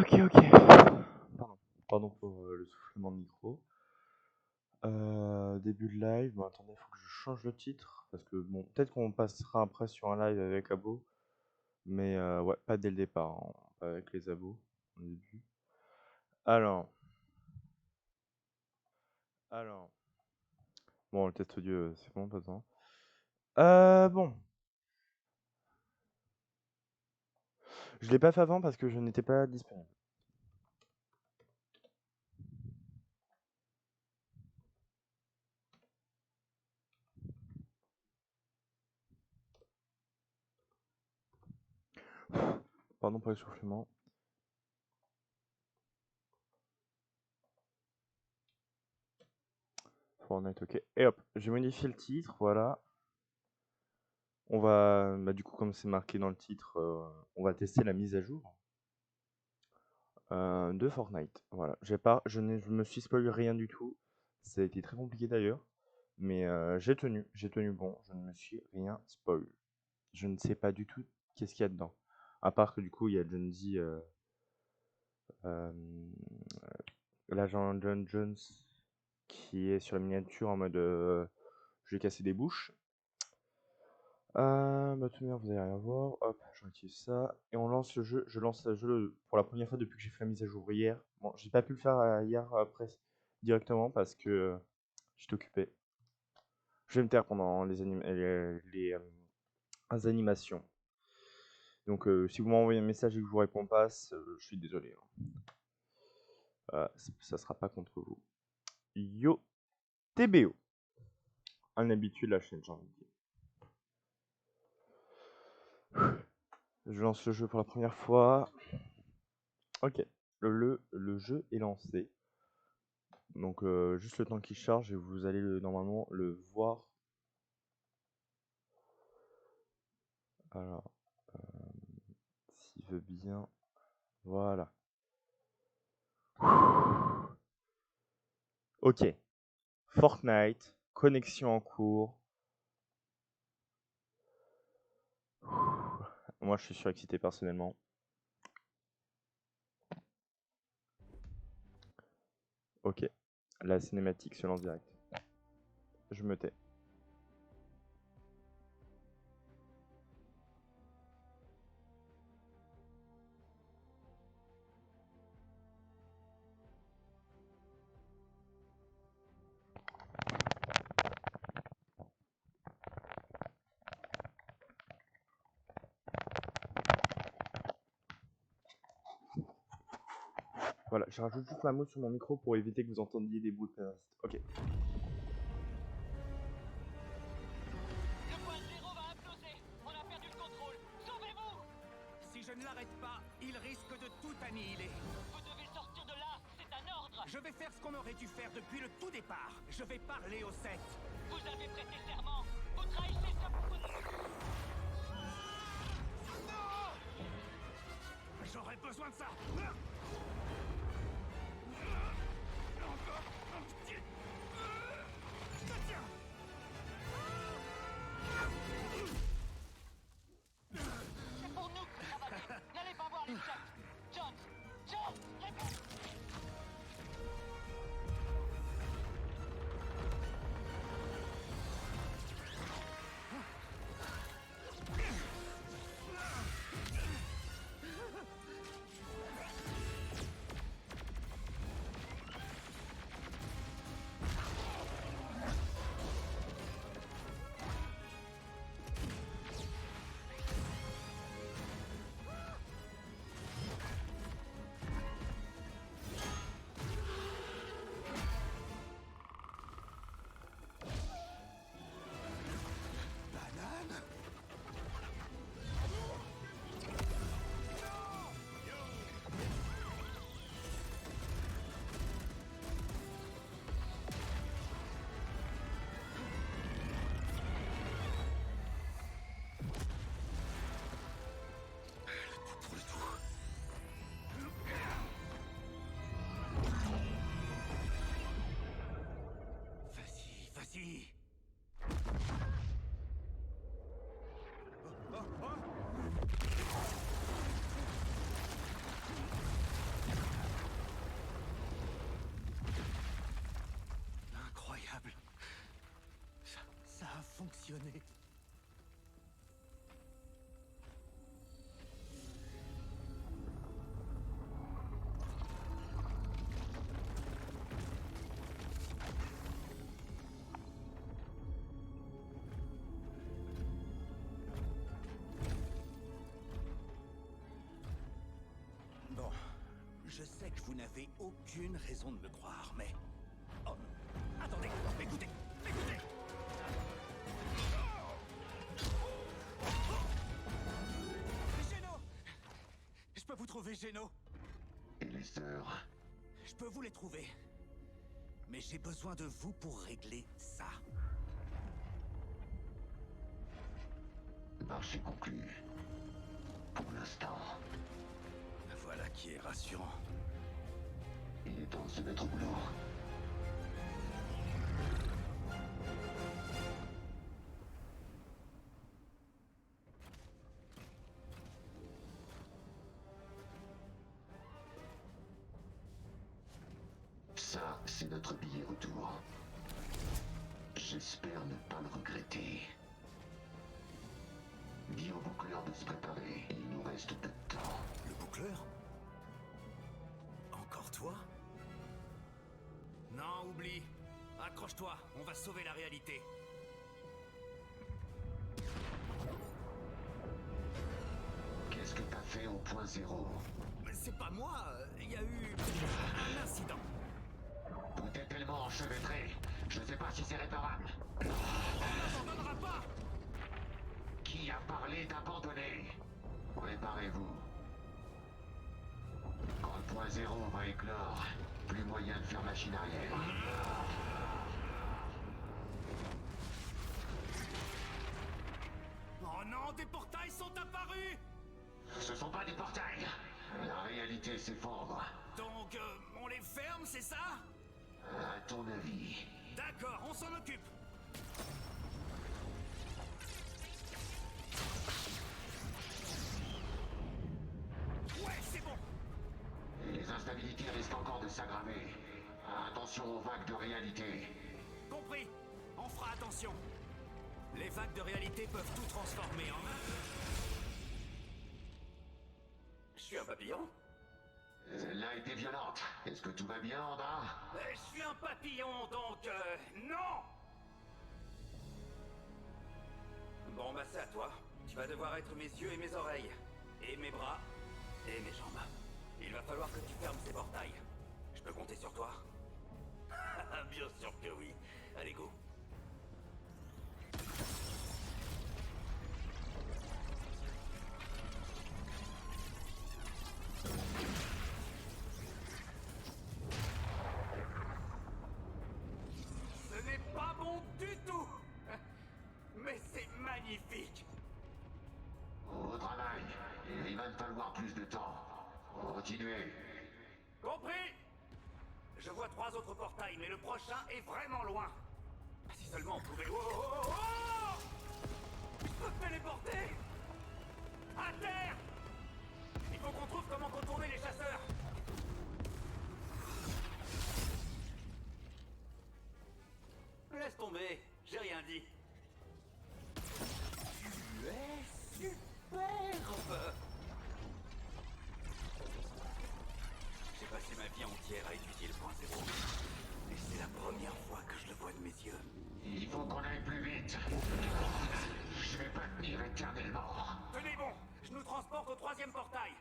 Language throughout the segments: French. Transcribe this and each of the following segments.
Ok, ok. Pardon pour le soufflement de micro. Début de live. Bon, attendez, faut que je change le titre. Parce que bon, peut-être qu'on passera après sur un live avec Abo. Mais ouais, pas dès le départ, hein, pas avec les abos au début. Alors. Bon, le test audio, c'est bon, pas besoin. Bon. Je l'ai pas fait avant parce que je n'étais pas disponible. Pardon pour l'essoufflement. Fortnite, ok. Et hop, j'ai modifié le titre, voilà. On va, du coup, comme c'est marqué dans le titre, on va tester la mise à jour de Fortnite. Voilà, je me suis spoilé rien du tout. Ça a été très compliqué d'ailleurs, mais j'ai tenu bon. Je ne me suis rien spoil. Je ne sais pas du tout qu'est-ce qu'il y a dedans. À part que du coup, il y a John Z, l'agent John Jones, qui est sur la miniature en mode je vais casser des bouches. Tout bien, vous allez rien voir. Hop, j'utilise ça. Et on lance le jeu. Je lance le jeu pour la première fois depuis que j'ai fait la mise à jour hier. Bon, j'ai pas pu le faire hier après directement parce que j'étais occupé. Je vais me taire pendant les animations. Donc si vous m'envoyez un message et que je vous réponds pas, je suis désolé. Ça sera pas contre vous. Yo TBO. Un habitué de la chaîne, j'ai envie de dire. Je lance le jeu pour la première fois. Ok, le jeu est lancé. Donc juste le temps qu'il charge et vous allez normalement le voir. Alors, s'il veut bien. Voilà. Ok. Fortnite, connexion en cours. Moi je suis surexcité personnellement. Ok. La cinématique se lance direct. Je me tais. Voilà, je rajoute juste ma mousse sur mon micro pour éviter que vous entendiez des bruits de pédestre. Ok. Le point zéro va imploser. On a perdu le contrôle. Sauvez-vous! Si je ne l'arrête pas, il risque de tout annihiler. Vous devez sortir de là. C'est un ordre. Je vais faire ce qu'on aurait dû faire depuis le tout départ. Je vais parler aux 7. Vous avez prêté serment. Vous trahissez ce... Non! J'aurais besoin de ça. Encore un petit... Je te tiens. C'est pour nous que ça va. N'allez pas voir les chefs. John! John! Réponds! Je sais que vous n'avez aucune raison de me croire, mais... Oh, attendez, écoutez, écoutez. Géno! Je peux vous trouver, Géno? Et les sœurs? Je peux vous les trouver. Mais j'ai besoin de vous pour régler ça. Marché conclu. Pour l'instant. Voilà qui est rassurant. Il est temps de se mettre au boulot. Ça, c'est notre billet retour. J'espère ne pas le regretter. Dis au boucleur de se préparer. Il nous reste peu de temps. Le boucleur? Encore toi? Non, oublie. Accroche-toi, on va sauver la réalité. Qu'est-ce que t'as fait au point zéro? Mais c'est pas moi, il y a eu un incident. Tout est tellement enchevêtré. Je sais pas si c'est réparable. On ne s'abandonnera pas! Qui a parlé d'abandonner? Préparez-vous. Quand le point zéro va éclore, plus moyen de faire machine arrière. Oh non, des portails sont apparus! Ce sont pas des portails. La réalité s'effondre. Donc, on les ferme, c'est ça? À ton avis? D'accord, on s'en occupe. Ouais, c'est bon. Les instabilités risquent encore de s'aggraver. Attention aux vagues de réalité. Compris. On fera attention. Les vagues de réalité peuvent tout transformer en... Je suis un papillon? Celle-là a été violente. Est-ce que tout va bien, Anda? Je suis un papillon, donc... non! Bon, bah c'est à toi. Tu vas devoir être mes yeux et mes oreilles. Et mes bras. Et mes jambes. Il va falloir que tu fermes ces portails. Je peux compter sur toi? Bien sûr que oui. Allez, go. Ce n'est pas bon du tout! Mais c'est magnifique! Au travail. Il va me falloir plus de temps. Continuez. Compris? Je vois 3 autres portails, mais le prochain est vraiment loin. Si seulement on pouvait... Oh, oh, oh, oh! Je peux me téléporter! À terre! Il faut qu'on trouve comment contourner les chasseurs. Laisse tomber, j'ai rien dit. Tu es superbe! J'ai passé ma vie entière à étudier le point zéro. Et c'est la première fois que je le vois de mes yeux. Il faut qu'on aille plus vite. Je vais pas tenir éternellement. Tenez bon, je nous transporte au 3e portail.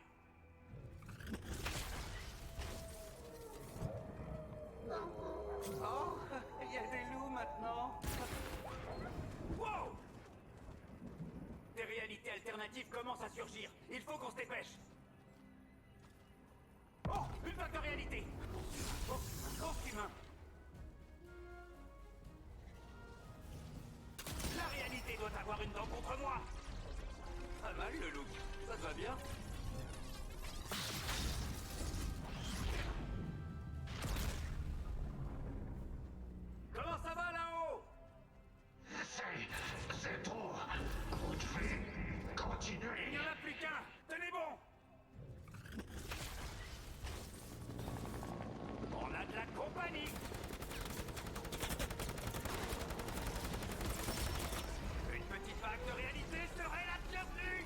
Oh, il y a des loups maintenant. Wow! Des réalités alternatives commencent à surgir. Il faut qu'on se dépêche. Oh, une vague de réalité. Oh, un grand humain. La réalité doit avoir une dent contre moi. Pas mal le look. Ça te va bien? Comment ça va là-haut? C'est trop. Continuez. Il n'y en a plus qu'un. Tenez bon. On a de la compagnie. Une petite vague de réalité serait la bienvenue.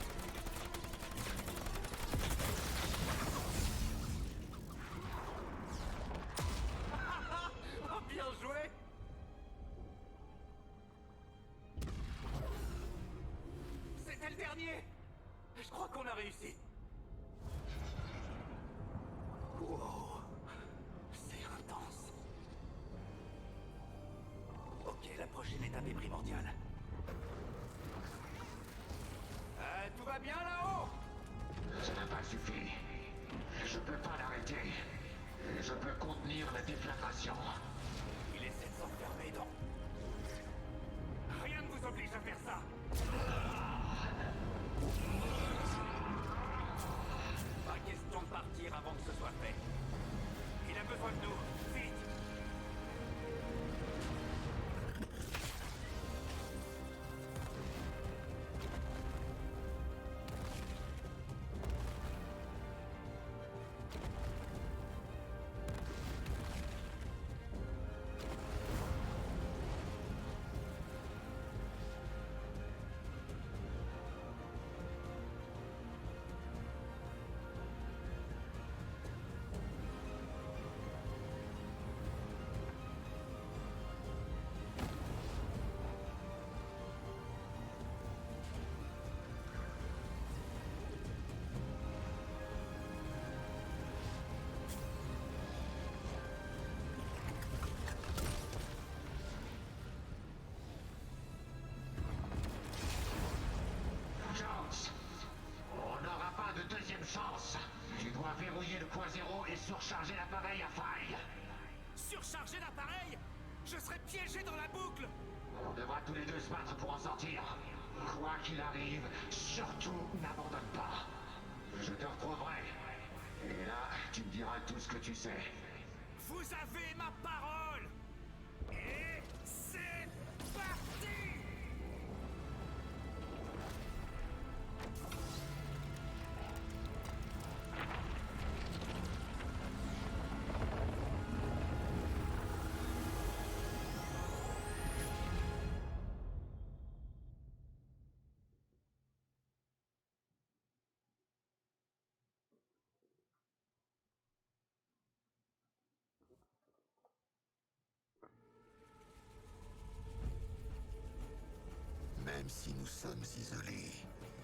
Oh, bien joué. C'était le dernier. Je crois qu'on a réussi. Wow. suffit. Je peux pas l'arrêter. Et je peux contenir la déflagration. Il essaie de s'enfermer dans... Rien ne vous oblige à faire ça. Pas question de partir avant que ce soit fait. Il a besoin de nous. Vite. Jones, on n'aura pas de deuxième chance. Tu dois verrouiller le point zéro et surcharger l'appareil à faille. Surcharger l'appareil. Je serai piégé dans la boucle. On devra tous les deux se battre pour en sortir. Quoi qu'il arrive, surtout n'abandonne pas. Je te retrouverai. Et là, tu me diras tout ce que tu sais. Vous avez ma parole. Et c'est parti. Même si nous sommes isolés,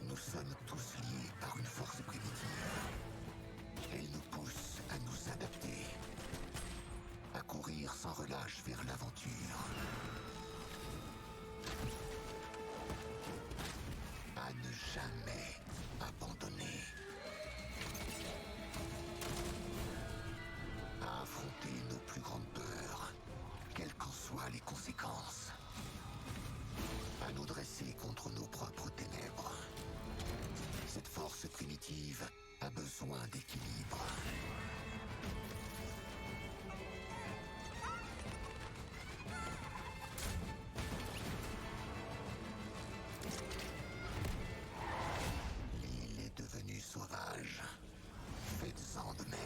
nous sommes tous liés par une force primitive. Elle nous pousse à nous adapter, à courir sans relâche vers l'aventure, à ne jamais abandonner, à affronter nos plus grandes peurs, quelles qu'en soient les conséquences. À nous dresser contre nos propres ténèbres. Cette force primitive a besoin d'équilibre. L'île est devenue sauvage. Faites-en de même.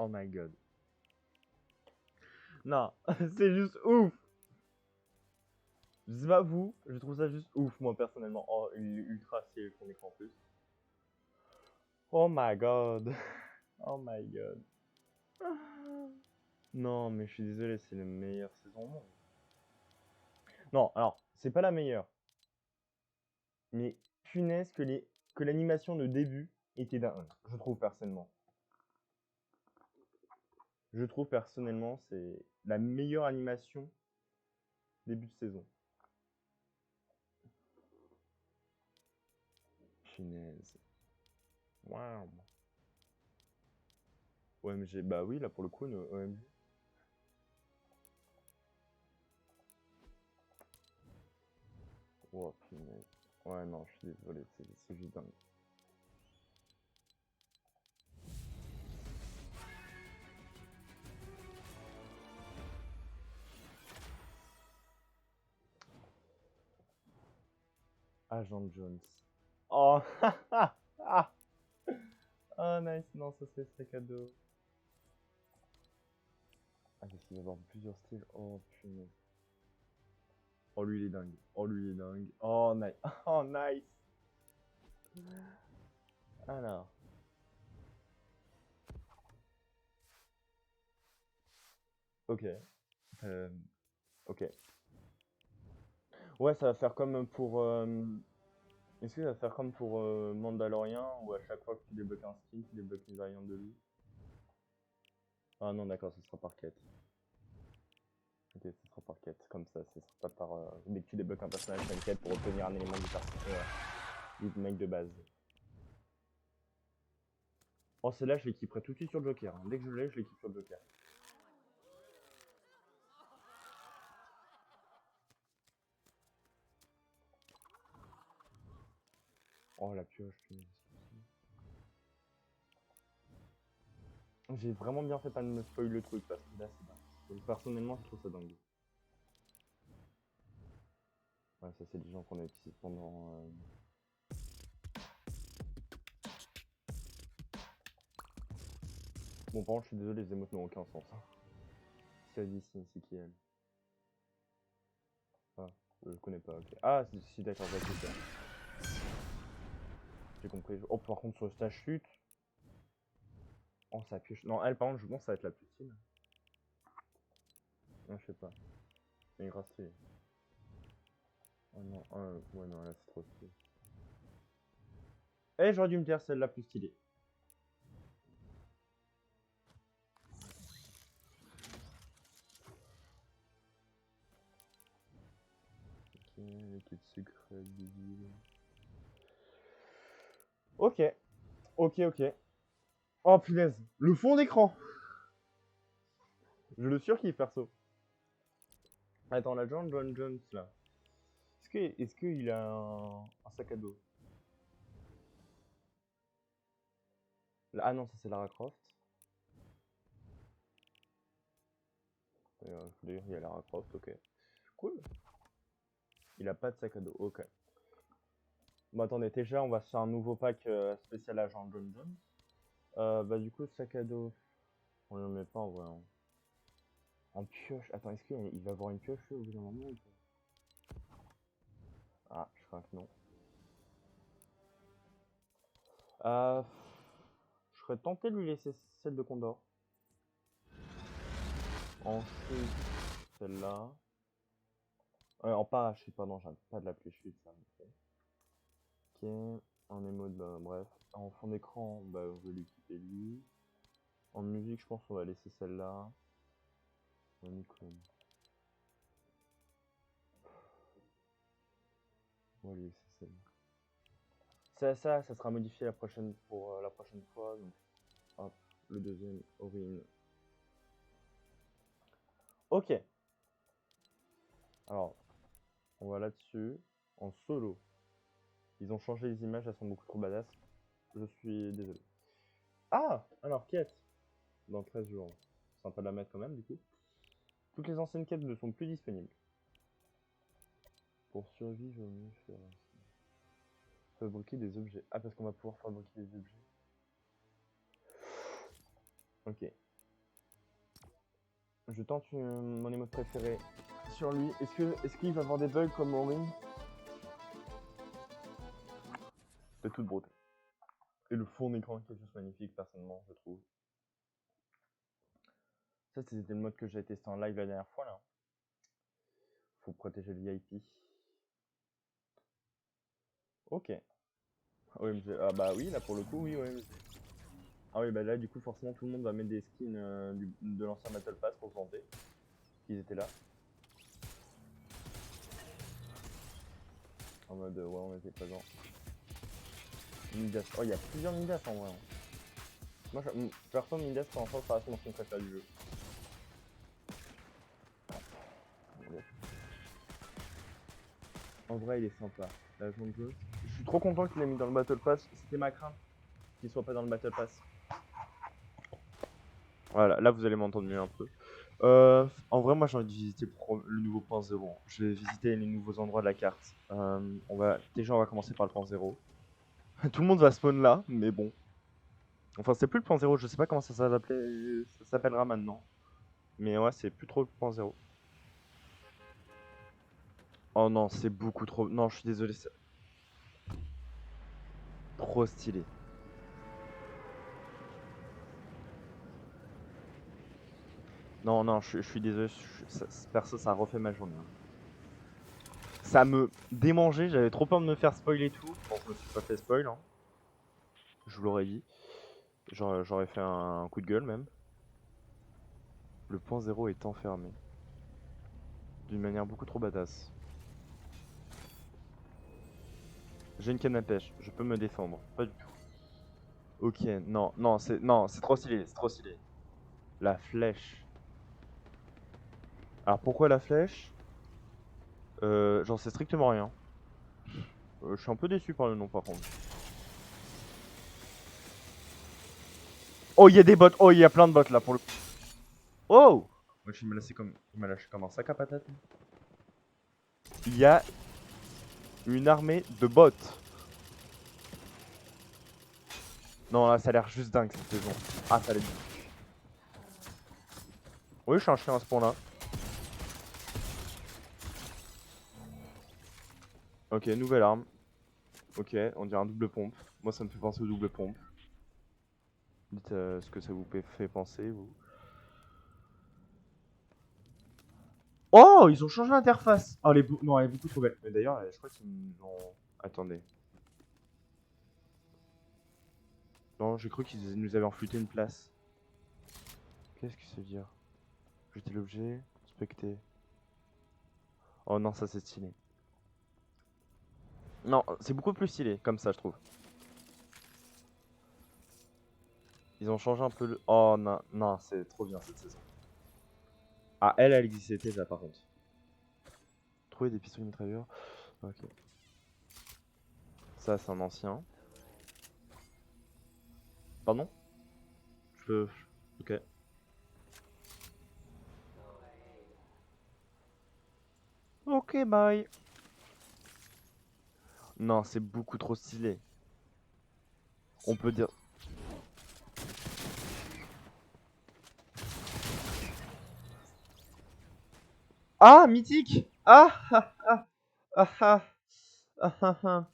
Oh my god. Non, c'est juste ouf. Je sais pas vous, je trouve ça juste ouf moi personnellement. Oh, il est ultra stylé son écran en plus. Oh my god. Oh my god. Non, mais je suis désolé, c'est la meilleure saison au monde. Non, alors, c'est pas la meilleure. Mais punaise que l'animation de début était dingue, je trouve personnellement. Je trouve personnellement c'est la meilleure animation début de saison. Punaise. Waouh. OMG, bah oui, là pour le coup, OMG. Oh punaise. Ouais, non, je suis désolé, c'est juste dingue. Agent Jones. Oh, oh nice, non, ça c'est sac à dos. Ah, parce qu'il va y avoir plusieurs styles. Oh punaise. Oh lui il est dingue. Oh lui il est dingue. Oh nice. Oh nice. Alors. Ok. Ok. Ouais, ça va faire comme pour... Est-ce que ça va faire comme pour Mandalorian, où à chaque fois que tu débloques un skin, tu débloques une variante de lui? Ah non, d'accord, ce sera par quête. Ok, ce sera par quête, comme ça, ce sera pas par... dès que tu débloques un personnage, c'est une quête pour obtenir un élément du mec de base. Oh, celle-là, je l'équiperai tout de suite sur le Joker. Hein. Dès que je l'ai, je l'équipe sur le Joker. Oh, la pioche, punaise. J'ai vraiment bien fait pas de me spoil le truc, parce que là, c'est dingue. Personnellement, je trouve ça dingue. Ouais, ça, c'est des gens qu'on a utilisés pendant... Bon, par contre, je suis désolé, les émotes n'ont aucun sens. Hein. C'est d'ici, c'est qui elle? Ah, je connais pas, ok. Ah, si, d'accord, je vois qui c'est. J'ai compris. Oh, par contre, sur sa chute. Oh, ça pioche. Non, elle, par contre, je pense que ça va être la plus stylée. Non, je sais pas. Mais grave stylé. Oh non, ouais, non, là, c'est trop stylé. Eh, j'aurais dû me dire celle la plus stylée. Ok, liquide secret, bidule. Ok, ok. Oh punaise, le fond d'écran. Je le surkiffe perso. Attends, la John Jones là. Est-ce qu'il a un sac à dos? Ah non, ça c'est Lara Croft. D'ailleurs, il y a Lara Croft, ok. Cool. Il a pas de sac à dos, ok. Bon, attendez, déjà, on va se faire un nouveau pack spécial agent John Jones. Bah, du coup, sac à dos, on le met pas en vrai. Hein. En pioche, attends, est-ce qu'il va avoir une pioche au bout d'un moment ou pas? Ah, je crois que non. Je serais tenté de lui laisser celle de Condor. Ensuite, celle-là. En parachute, pardon, j'arrête pas de l'appeler chute, ça me fait. Ok, en émode, bah, bref. En fond d'écran, bah, on veut l'équiper lui. En musique, je pense qu'on va laisser celle-là. Honeycomb. On va laisser celle-là. Ça sera modifié la prochaine, pour la prochaine fois. Donc, hop, le deuxième, Orin. Ok. Alors, on va là-dessus. En solo. Ils ont changé les images, elles sont beaucoup trop badass. Je suis désolé. Ah! Alors, quête. Dans 13 jours. Sympa de la mettre quand même, du coup. Toutes les anciennes quêtes ne sont plus disponibles. Pour survivre, mieux faire fabriquer des objets. Ah, parce qu'on va pouvoir fabriquer des objets. Ok. Je tente mon émote préféré sur lui. Est-ce qu'il va avoir des bugs comme Orin? C'est toute beauté. Et le fond d'écran qui est juste magnifique, personnellement, je trouve. Ça, c'était le mode que j'ai testé en live la dernière fois, là. Faut protéger le VIP. Ok. OMG. Ah bah oui, là, pour le coup, oui, OMG. Ah oui, bah là, du coup, forcément, tout le monde va mettre des skins de l'ancien Battle Pass pour se vanter qu'ils étaient là. En mode, ouais, on était présents. Midas. Oh, il y a plusieurs Midas en vrai. Hein. Moi, perso, Midas, pour l'instant, ça reste mon skin préféré du jeu. En vrai, il est sympa. L'agent de jeu. Je suis trop content qu'il l'ait mis dans le Battle Pass. C'était ma crainte qu'il soit pas dans le Battle Pass. Voilà, là, vous allez m'entendre mieux un peu. En vrai, moi, j'ai envie de visiter le nouveau point 0. Je vais visiter les nouveaux endroits de la carte. Déjà, on va commencer par le point 0. Tout le monde va spawn là, mais bon. Enfin, c'est plus le point 0, je sais pas comment ça s'appellera maintenant. Mais ouais, c'est plus trop le point 0. Oh non, c'est beaucoup trop... Non, je suis désolé, c'est trop stylé. Non, je suis désolé, perso, ça refait ma journée. Hein. ça me démangeait, j'avais trop peur de me faire spoiler et tout. Bon, je me suis pas fait spoil, hein. Je vous l'aurais dit. J'aurais fait un coup de gueule même. Le point zéro est enfermé. D'une manière beaucoup trop badass. J'ai une canne à pêche, je peux me défendre. Pas du tout. Ok, non, c'est trop stylé, c'est trop stylé. La flèche. Alors pourquoi la flèche? J'en sais strictement rien. Je suis un peu déçu par le nom par contre. Oh, il y a des bots. Oh, il y a plein de bots là pour le. Oh! Moi, il m'a lâché comme un sac à patates. Il y a une armée de bots. Non, là, ça a l'air juste dingue cette saison. Ah, ça a l'air. Oui, je suis un chien à ce point-là. Ok, nouvelle arme. Ok, on dirait un double pompe. Moi, ça me fait penser au double pompe. Dites ce que ça vous fait penser, vous. Oh, ils ont changé l'interface. Oh, non, elle est beaucoup trop belle. Mais d'ailleurs, je crois qu'ils ont. Attendez. Non, j'ai cru qu'ils nous avaient enflouté une place. Qu'est-ce que ça veut dire? Jeter l'objet, inspecter. Oh non, ça c'est stylé. Non, c'est beaucoup plus stylé, comme ça, je trouve. Ils ont changé un peu le. Oh non, non, c'est trop bien cette saison. Ah, elle existait déjà par contre. Trouver des pistolets mitrailleurs. Ok. Ça, c'est un ancien. Pardon? Je peux. Ok. Ok, bye. Non, c'est beaucoup trop stylé. On peut dire. Ah, mythique! Ah ah ah ah ah ah ah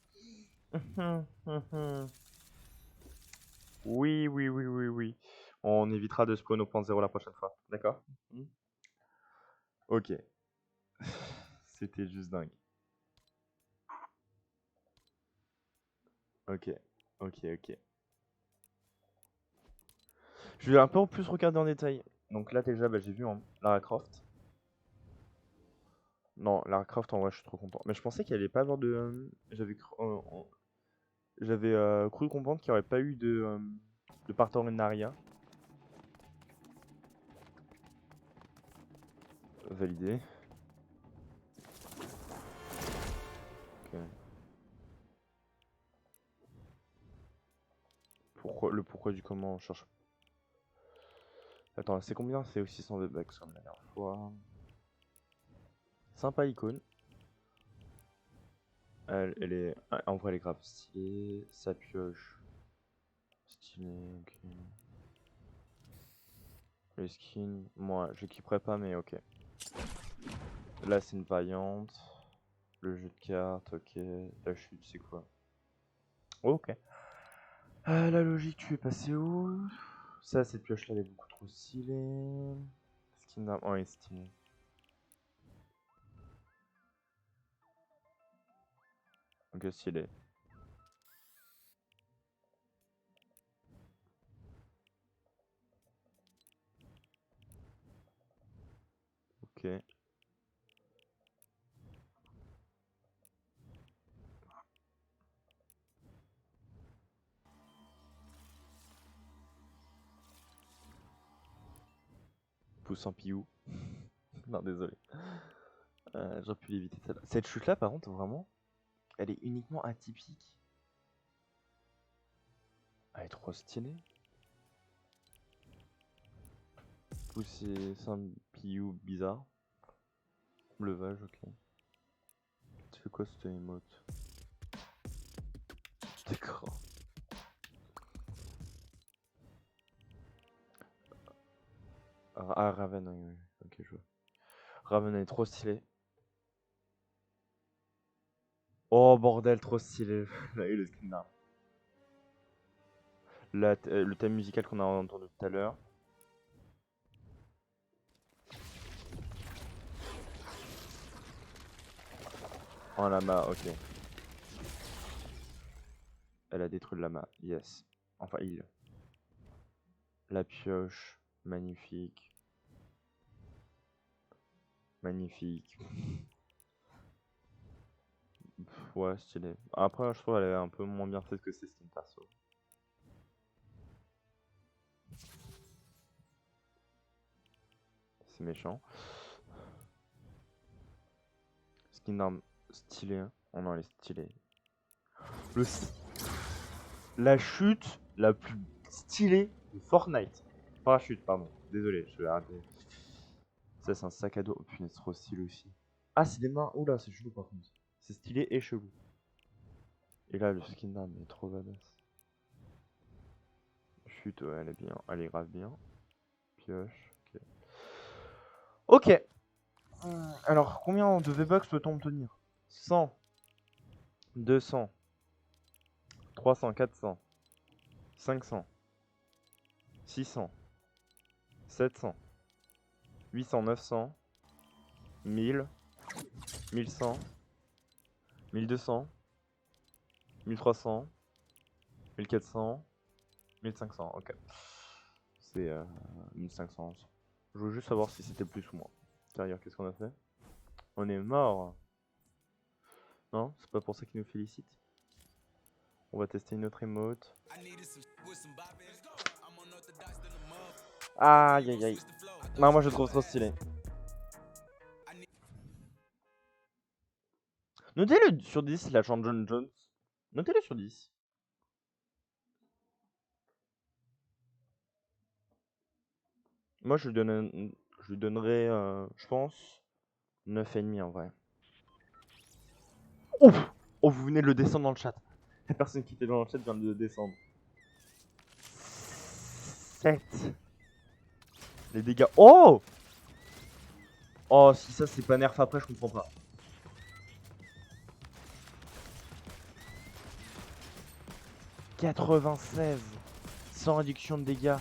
ah. Oui, oui, oui, oui, oui. On évitera de spawn au point zéro la prochaine fois. D'accord? Ok. C'était juste dingue. Ok. Ok, ok. Je vais un peu plus regarder en détail. Donc là déjà, bah, j'ai vu Lara Croft. Non, Lara Croft en vrai, je suis trop content. Mais je pensais qu'il allait pas avoir de. J'avais cru comprendre qu'il n'y aurait pas eu de partenariat. Validé. Ok. Pourquoi du comment on cherche. Attends, c'est combien? C'est aussi 100 V-Bucks comme la dernière fois. Sympa icône. Elle est. En vrai, elle est grave stylée. Sa pioche. Stylé, ok. Les skins. Moi, je kifferais pas, mais ok. Là, c'est une vaillante. Le jeu de cartes, ok. La chute, c'est quoi? Ok. La logique, tu es passé où? Ça, cette pioche-là, elle est beaucoup trop stylée. Skin d'arme. Oh, elle est stylée. Ok, stylé. Ok. Pouce en piou. Non, désolé. J'aurais pu l'éviter celle-là. Cette chute-là, par contre, vraiment, elle est uniquement atypique. Elle est trop stylée. Pouce, c'est un piou bizarre. Levage, ok. Tu fais quoi cette emote? D'accord. Ah, Raven, oui, oui. Ok, je vois. Raven, elle est trop stylée. Oh, bordel, trop stylé. Là, le skin là. Le thème musical qu'on a entendu tout à l'heure. Un lama, ok. Elle a détruit le lama, yes. Enfin, il. La pioche, magnifique. Magnifique. Ouais, stylé. Après, je trouve qu'elle est un peu moins bien faite que ses skins perso. C'est méchant. Skin d'arme stylé. Hein. Oh non, elle est stylée. La chute la plus stylée de Fortnite. Parachute, pardon. Désolé, je vais arrêter. Ça, c'est un sac à dos. Oh, putain, c'est trop stylé aussi. Ah, c'est des mains. Oula, c'est chelou par contre. C'est stylé et chelou. Et là, le skin d'arme est trop badass. Chute, ouais, elle est bien. Elle est grave bien. Pioche. Ok. Ok. Alors, combien de V-Bucks peut-on obtenir? 100, 200, 300, 400, 500, 600, 700, 800, 900, 1000, 1100, 1200, 1300, 1400, 1500. Ok. C'est 1500. Je veux juste savoir si c'était plus ou moins. Derrière, qu'est-ce qu'on a fait? On est mort. Non, c'est pas pour ça qu'il nous félicite. On va tester une autre emote. Aïe aïe aïe. Non, moi je trouve trop stylé. Notez-le sur 10, la chante John Jones. Notez-le sur 10. Moi je lui donnerais, je pense, 9,5 en vrai. Ouf. Oh, vous venez de le descendre dans le chat. La personne qui était dans le chat vient de le descendre. 7. Les dégâts. Oh! Oh, si ça c'est pas nerf après, je comprends pas. « 96 sans réduction de dégâts.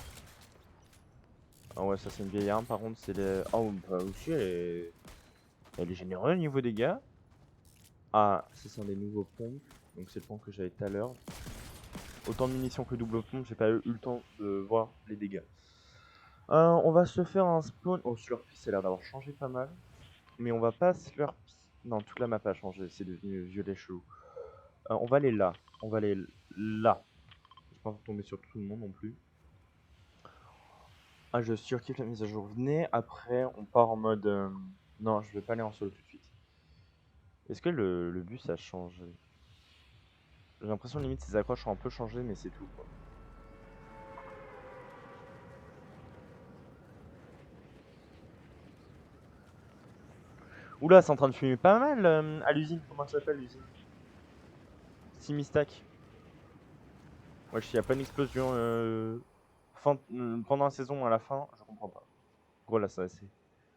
Ah ouais, ça c'est une vieille arme par contre, c'est les... Oh, bah aussi elle est généreuse au niveau dégâts. Ah, ce sont des nouveaux pompes, donc c'est le pompe que j'avais tout à l'heure. Autant de munitions que double pompe, j'ai pas eu le temps de voir les dégâts. On va se faire un spawn... Oh, Slurpee, ça a l'air d'avoir changé pas mal. Mais on va pas Slurpee... Non, toute la map a changé, c'est devenu violet chelou. On va aller là, on va aller là. Je pense pas tomber sur tout le monde non plus. Ah, je surkiffe la mise à jour. Venez, après, on part en mode... Non, je vais pas aller en solo tout de suite. Est-ce que le bus a changé? J'ai l'impression limite ces accroches ont un peu changé, mais c'est tout, quoi. Oula, c'est en train de fumer pas mal à l'usine. Comment ça s'appelle l'usine? Simistack. Wesh, y a pas une explosion pendant la saison à la fin, je comprends pas. Gros là, ça c'est.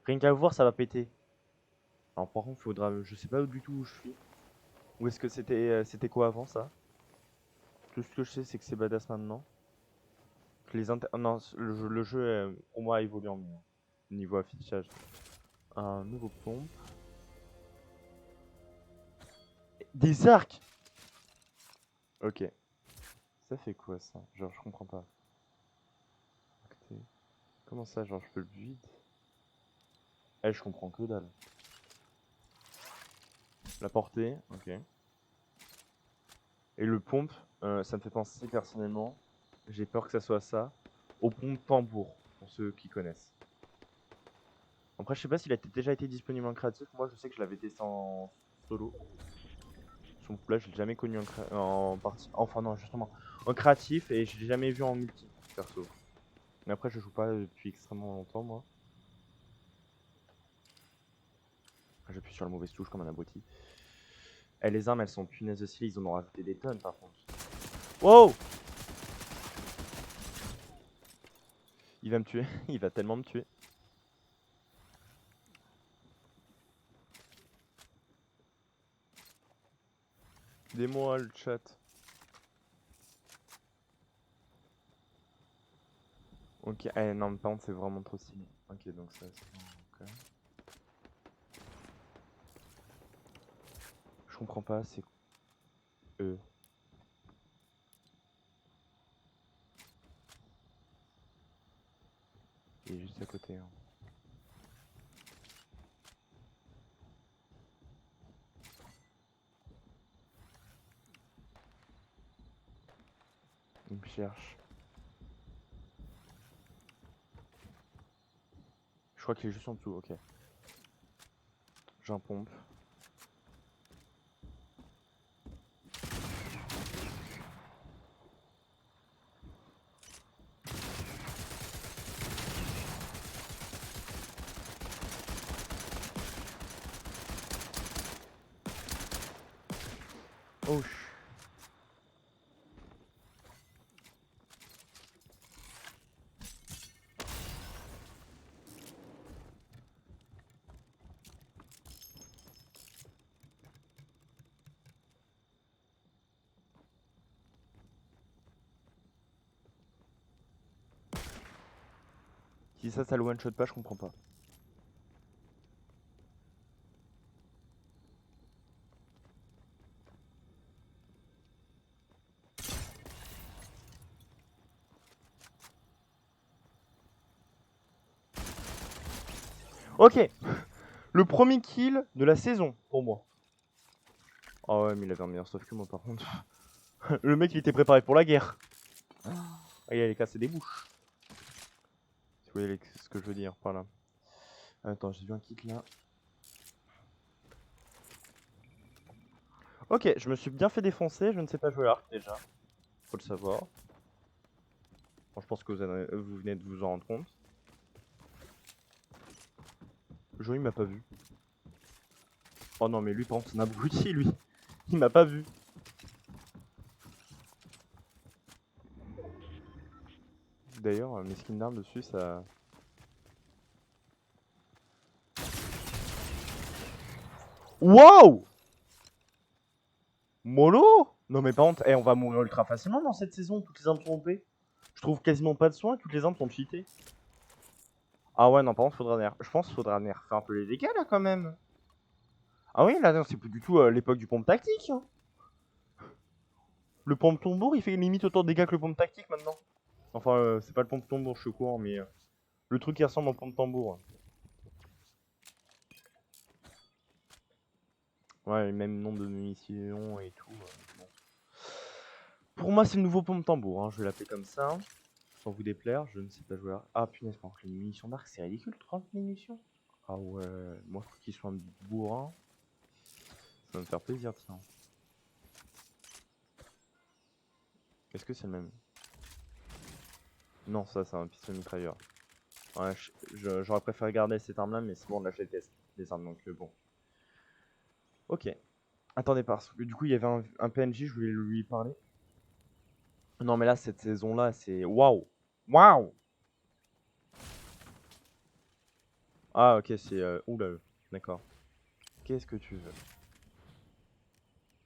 Rien qu'à voir, ça va péter. Alors par contre, faudra. Je sais pas du tout où je suis. Où est-ce que c'était quoi avant ça? Tout ce que je sais, c'est que c'est badass maintenant. Que les non, le jeu pour moi a évolué en mieux. Niveau affichage. Un nouveau pompe. Des arcs! Ok. Ça fait quoi ça? Genre, je comprends pas. Écoutez, comment ça, genre, je peux le vide? Eh, je comprends que dalle. La portée, ok. Et le pompe, ça me fait penser personnellement, j'ai peur que ça soit ça, au pompe tambour, pour ceux qui connaissent. Après, je sais pas s'il a déjà été disponible en créatif. Moi, je sais que je l'avais testé en solo. Son là, je l'ai jamais connu en partie. Enfin, non, justement, en créatif et je l'ai jamais vu en multi, perso. Mais après, je joue pas depuis extrêmement longtemps, moi. J'appuie sur la mauvaise touche comme un abruti. Eh, les armes, elles sont punaises aussi, ils en ont rajouté des tonnes par contre. Wow! Il va me tuer, il va tellement me tuer. Dis-moi le chat. Ok, eh, non, mais par contre, c'est vraiment trop stylé. Ok, donc ça, c'est bon. Okay. comprends pas, c'est eux. Il est juste à côté. Hein. Il me cherche. Je crois qu'il est juste en dessous, ok. J'ai un pompe. Oh, si ça le one shot pas, je comprends pas. Ok, le premier kill de la saison pour moi. Ah ouais, mais il avait un meilleur stuff que moi par contre. Le mec il était préparé pour la guerre. Ah, il allait casser des bouches. Si vous voyez ce que je veux dire par là. Attends, j'ai vu un kick là. Ok, je me suis bien fait défoncer, je ne sais pas jouer l'arc déjà. Faut le savoir. Bon, je pense que vous venez de vous en rendre compte. Jo il m'a pas vu. Oh non mais lui par contre c'est un abruti lui. Il m'a pas vu. D'ailleurs mes skins d'armes dessus ça... Waouh! Mollo! Non mais par contre, on va mourir ultra facilement dans cette saison, toutes les armes sont OP. Je trouve quasiment pas de soins, toutes les armes sont cheatées. Ah ouais non par contre faudra nerf. Je pense qu'il faudra nerf faire un peu les dégâts là quand même. Ah oui là c'est plus du tout l'époque du pompe tactique. Hein. Le pompe tombour il fait limite autant de dégâts que le pompe tactique maintenant. Enfin c'est pas le pompe tombour je suis au courant mais le truc qui ressemble au pompe tambour. Ouais le même nombre de munitions et tout. Bon. Pour moi c'est le nouveau pompe tambour, hein. Je vais l'appeler comme ça. Sans vous déplaire, je ne sais pas jouer. Ah punaise, par contre, les munitions d'arc, c'est ridicule, 30 munitions. Ah ouais, moi, faut qu'ils soient un bourrin. Ça va me faire plaisir, tiens. Est-ce que c'est le même? Non, ça, c'est un pistolet mitrailleur. Ouais, j'aurais préféré garder cette arme-là, mais c'est bon, là, je déteste les armes, donc bon. Ok. Attendez, parce que du coup, il y avait un PNJ, je voulais lui parler. Non, mais là, cette saison-là, c'est... Waouh! Waouh! Ah, ok, c'est... Oula, d'accord. Qu'est-ce que tu veux?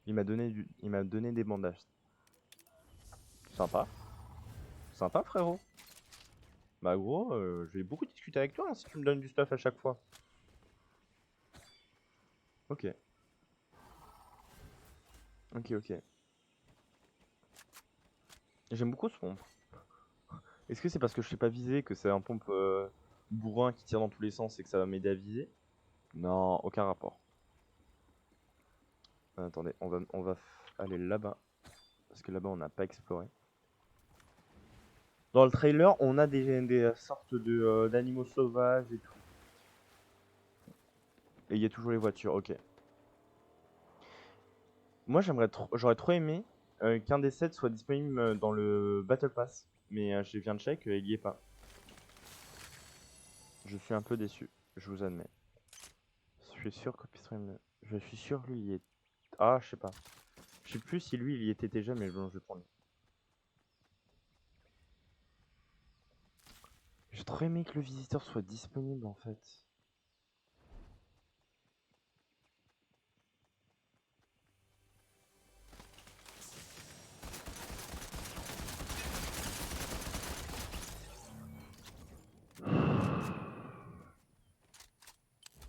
Il m'a donné des bandages. Sympa. Sympa, frérot. Bah gros, je vais beaucoup discuter avec toi hein, si tu me donnes du stuff à chaque fois. Ok. Ok, ok. J'aime beaucoup ce pompe. Est-ce que c'est parce que je sais pas viser, que c'est un pompe bourrin qui tire dans tous les sens et que ça va m'aider à viser? Non, aucun rapport. Attendez, on va aller là-bas. Parce que là-bas, on n'a pas exploré. Dans le trailer, on a des sortes d'animaux sauvages et tout. Et il y a toujours les voitures, ok. Moi, j'aurais trop aimé qu'un des sets soit disponible dans le Battle Pass. Mais je viens de check, il y est pas. Je suis un peu déçu, je vous admets. Je suis sûr que je suis sûr lui il y est... Ah, je sais pas. Je sais plus si lui il y était déjà, mais bon, je vais prendre lui. J'ai trop aimé que le visiteur soit disponible en fait.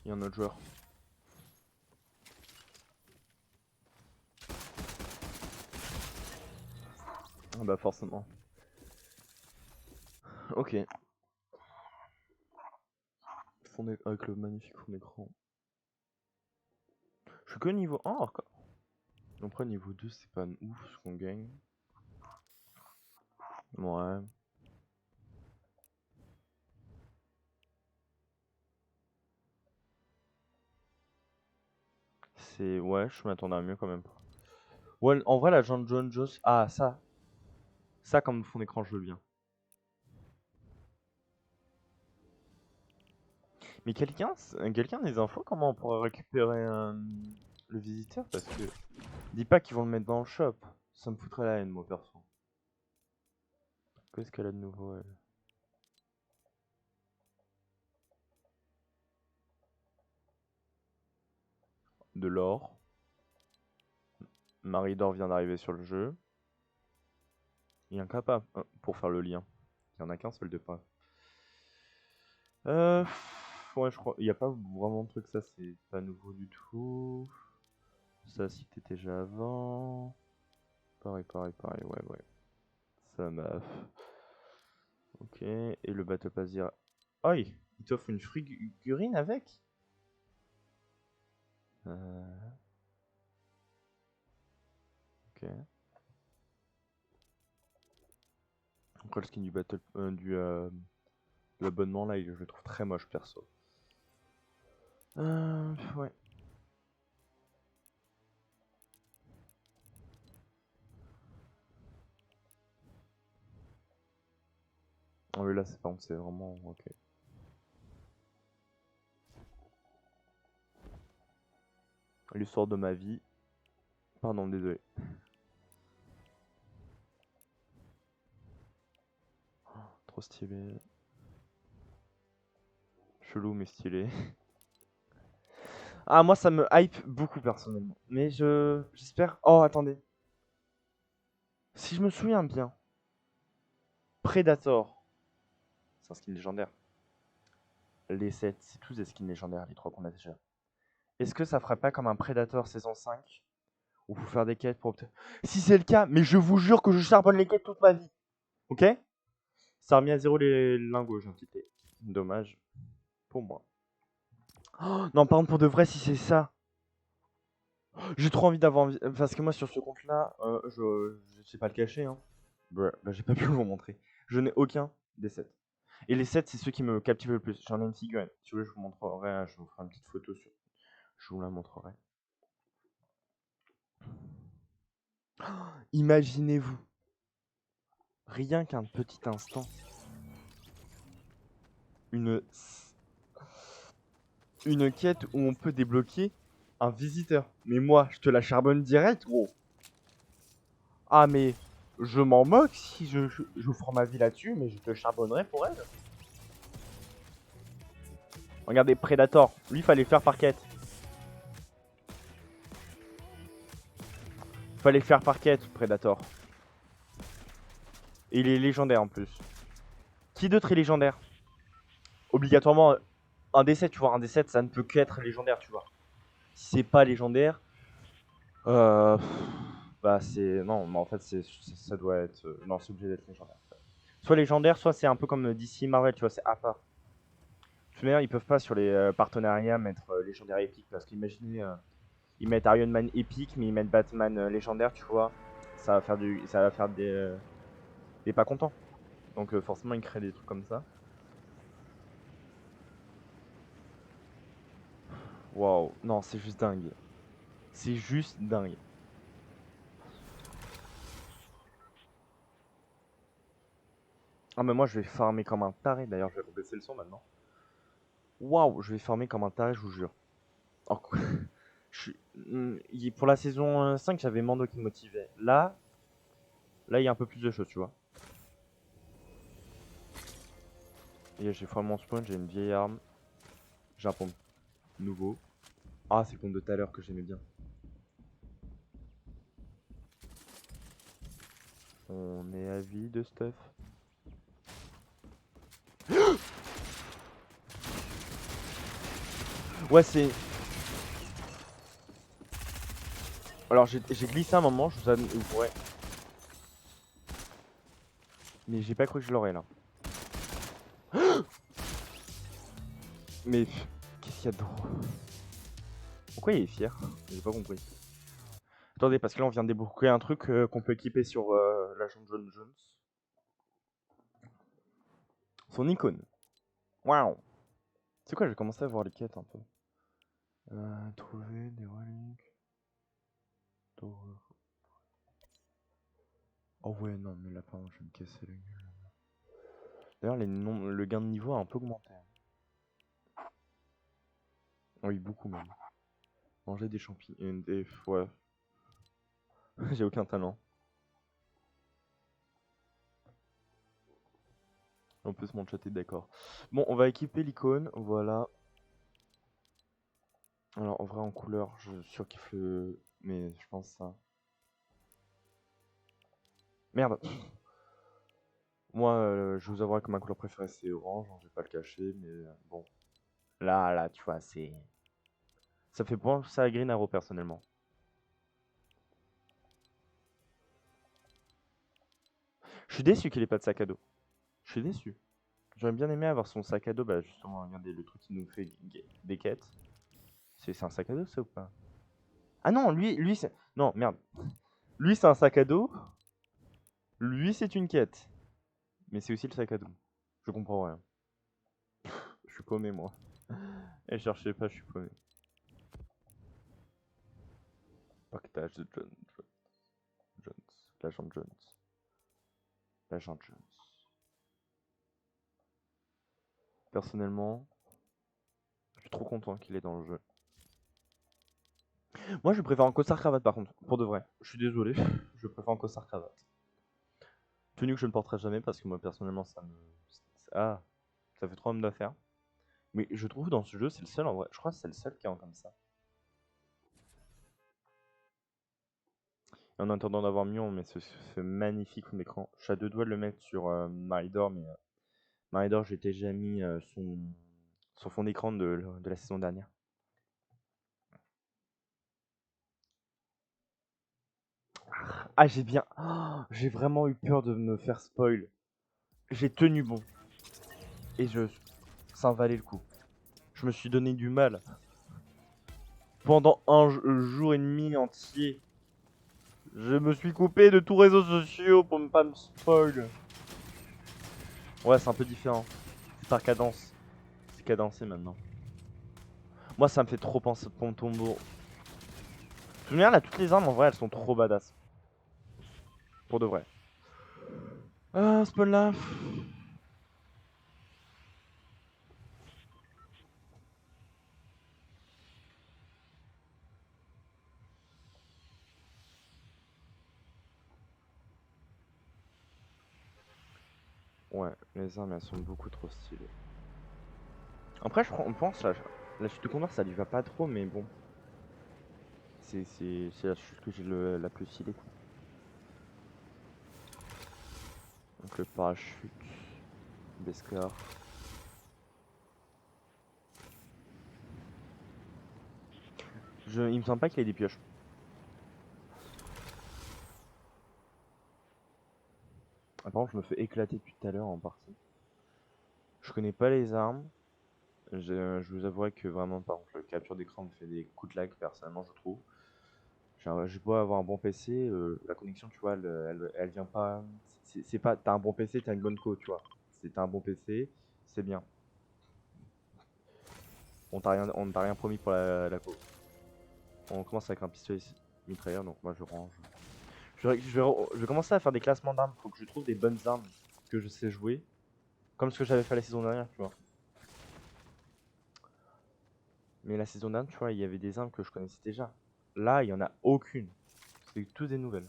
Il y a un autre joueur. bah forcément. Ok. Avec le magnifique fond d'écran. Je suis que niveau 1 encore. Après niveau 2 c'est pas ouf ce qu'on gagne. Ouais. C'est... Ouais, je m'attendais à mieux quand même. Ouais, en vrai la John Joss... Ah ça. Ça comme fond d'écran je veux bien. Mais quelqu'un a des infos comment on pourrait récupérer le visiteur parce que... Dis pas qu'ils vont le mettre dans le shop. Ça me foutrait la haine moi perso. Qu'est-ce qu'elle a de nouveau elle? De l'or. Marie d'or vient d'arriver sur le jeu. Il y a un capable pour faire le lien. Il y en a qu'un seul de pas. Ouais, je crois. Il n'y a pas vraiment de truc, ça c'est pas nouveau du tout. Ça, si t'étais déjà avant. Pareil, ouais. Ça m'a. Ok, et le Battle Pass dira. Oh, il t'offre une figurine avec? Ok. Après le skin du Battle. De l'abonnement là, je le trouve très moche perso. Ouais. Ah oui, là, c'est par contre, c'est vraiment. Ok. L'histoire de ma vie. Pardon, désolé. Trop stylé. Chelou, mais stylé. Ah, moi, ça me hype beaucoup personnellement. Mais j'espère. Oh, attendez. Si je me souviens bien, Predator. C'est un skin légendaire. Les 7, c'est tous des skins légendaires, les 3 qu'on a déjà. Est-ce que ça ferait pas comme un Predator saison 5 où faut faire des quêtes pour obtenir. Si c'est le cas, mais je vous jure que je charbonne les quêtes toute ma vie. Ok? Ça a remis à zéro les lingots, j'ai quitté. Dommage. Pour moi. Oh, non, par contre, pour de vrai, si c'est ça. J'ai trop envie d'avoir. Parce que moi, sur ce compte-là, je sais pas le cacher. Hein. Bah, j'ai pas pu vous montrer. Je n'ai aucun des 7. Et les 7, c'est ceux qui me captivent le plus. J'en ai une figurine. Si vous voulez, je vous montrerai. Je vous ferai une petite photo sur. Je vous la montrerai. Oh, imaginez-vous. Rien qu'un petit instant. Une quête où on peut débloquer un visiteur. Mais moi, je te la charbonne direct, gros. Ah, mais je m'en moque si je ferai ma vie là-dessus, mais je te charbonnerai pour elle. Regardez, Predator. Lui, fallait faire par quête. Fallait faire par quête, Predator. Et il est légendaire en plus. Qui d'autre est légendaire? Obligatoirement, un D7, tu vois. Un D7, ça ne peut qu'être légendaire, tu vois. Si c'est pas légendaire, bah c'est... Non, mais en fait, ça doit être... Non, c'est obligé d'être légendaire. Soit légendaire, soit c'est un peu comme DC Marvel, tu vois, c'est à part. De toute manière, ils peuvent pas sur les partenariats mettre légendaire épique, parce qu'imaginez, ils mettent Iron Man épique, mais ils mettent Batman légendaire, tu vois. Ça va faire des pas contents. Donc forcément, ils créent des trucs comme ça. Waouh, non, c'est juste dingue. C'est juste dingue. Ah mais moi je vais farmer comme un taré, d'ailleurs je vais rebaisser le son maintenant. Waouh, je vais farmer comme un taré, je vous jure. Oh, pour la saison 5, j'avais Mando qui me motivait. Là, il y a un peu plus de choses, tu vois. Et j'ai farmé mon spawn, j'ai une vieille arme. J'ai un pompe nouveau. Ah, c'est le pompe de tout à l'heure que j'aimais bien. On est à vie de stuff. Ouais, c'est... Alors, j'ai glissé un moment, vous pourrez... Mais j'ai pas cru que je l'aurais là. Mais qu'est-ce qu'il y a dedans? Pourquoi il est fier? J'ai pas compris. Attendez, parce que là on vient de débloquer un truc qu'on peut équiper sur l'agent John Jones. Son icône. Waouh! C'est quoi, j'ai commencé à voir les quêtes un peu. Trouver des reliques. Oh ouais, non, mais là, par contre, je vais me casser la gueule. D'ailleurs, le gain de niveau a un peu augmenté. Oui, beaucoup même. Manger des champignons, des... Ouais. J'ai aucun talent. En plus, mon chat est d'accord. Bon, on va équiper l'icône, voilà. Alors, en vrai, en couleur, je surkiffe le... Mais je pense ça... Merde. Moi, je vous avouerai que ma couleur préférée, c'est orange, hein, je vais pas le cacher, mais bon. Là, tu vois, c'est... Ça fait penser à Green Arrow, personnellement. Je suis déçu qu'il ait pas de sac à dos. Je suis déçu. J'aurais bien aimé avoir son sac à dos, bah justement, regardez le truc qui nous fait des quêtes. C'est un sac à dos, ça, ou pas? Ah non, lui c'est... Non, merde. Lui, c'est un sac à dos. Lui, c'est une quête. Mais c'est aussi le sac à dos. Je comprends rien. Je suis paumé, moi. Et cherchez pas, je suis paumé. Pactage de Jones. L'agent Jones. L'agent Jones. Personnellement, je suis trop content qu'il est dans le jeu. Moi, je préfère un costard cravate, par contre, pour de vrai. Je suis désolé, je préfère un costard cravate. Tenue que je ne porterai jamais parce que moi, personnellement, ça me... Ah, ça fait trop homme d'affaires. Mais je trouve dans ce jeu, c'est le seul en vrai. Je crois que c'est le seul qui est en comme ça. Et en attendant d'avoir mieux, on met ce magnifique fond d'écran. Je suis à deux doigts de le mettre sur Maridor, mais Maridor, j'ai déjà mis son fond d'écran de la saison dernière. Ah, j'ai bien... Oh, j'ai vraiment eu peur de me faire spoil. J'ai tenu bon. Et ça en valait le coup. Je me suis donné du mal. Pendant un jour et demi entier. Je me suis coupé de tous réseaux sociaux pour ne pas me spoil. Ouais, c'est un peu différent. C'est par cadence. C'est cadencé maintenant. Moi, ça me fait trop penser Pontombo. Je me là, toutes les armes en vrai, elles sont trop badass. Pour de vrai. Ah, spawn là. Ouais, les armes elles sont beaucoup trop stylées. Après, on pense la chute de Condor, ça lui va pas trop, mais bon. C'est la chute que j'ai la plus stylée. Donc le parachute, Beskar. Il me semble pas qu'il ait des pioches. Apparemment, je me fais éclater depuis tout à l'heure en partie. Je connais pas les armes. Je vous avouerai que vraiment, par exemple, la capture d'écran me fait des coups de lag, personnellement, je trouve. J'ai beau avoir un bon PC, la connexion, tu vois, elle vient pas. C'est pas. T'as un bon PC, t'as une bonne co, tu vois. T'as un bon PC, c'est bien. On ne t'a rien promis pour la co. On commence avec un pistolet mitrailleur, donc moi je range. Je vais commencer à faire des classements d'armes. Faut que je trouve des bonnes armes que je sais jouer. Comme ce que j'avais fait la saison dernière, tu vois. Mais la saison dernière, tu vois, il y avait des armes que je connaissais déjà. Là, il y en a aucune. C'est tout des nouvelles.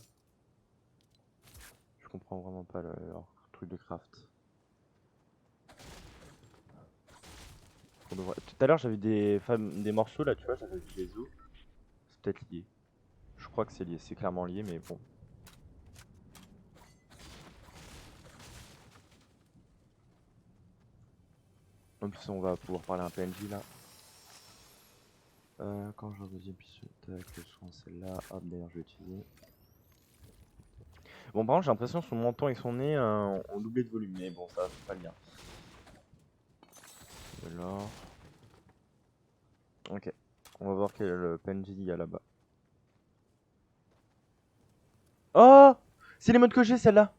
Je comprends vraiment pas leur truc de craft. Tout à l'heure, j'avais des morceaux là, tu vois, j'avais vu les os. C'est peut-être lié. Je crois que c'est lié, c'est clairement lié, mais bon. En plus, on va pouvoir parler un PNJ là. Quand j'ai un deuxième pistolet, tac, je prends celle-là. Hop, d'ailleurs, je vais utiliser. Bon, par contre, j'ai l'impression que son menton et son nez ont doublé de volume, mais bon, ça fait pas le lien. Alors. Ok. On va voir quel PNJ il y a là-bas. Oh! C'est les modes que j'ai, celle-là!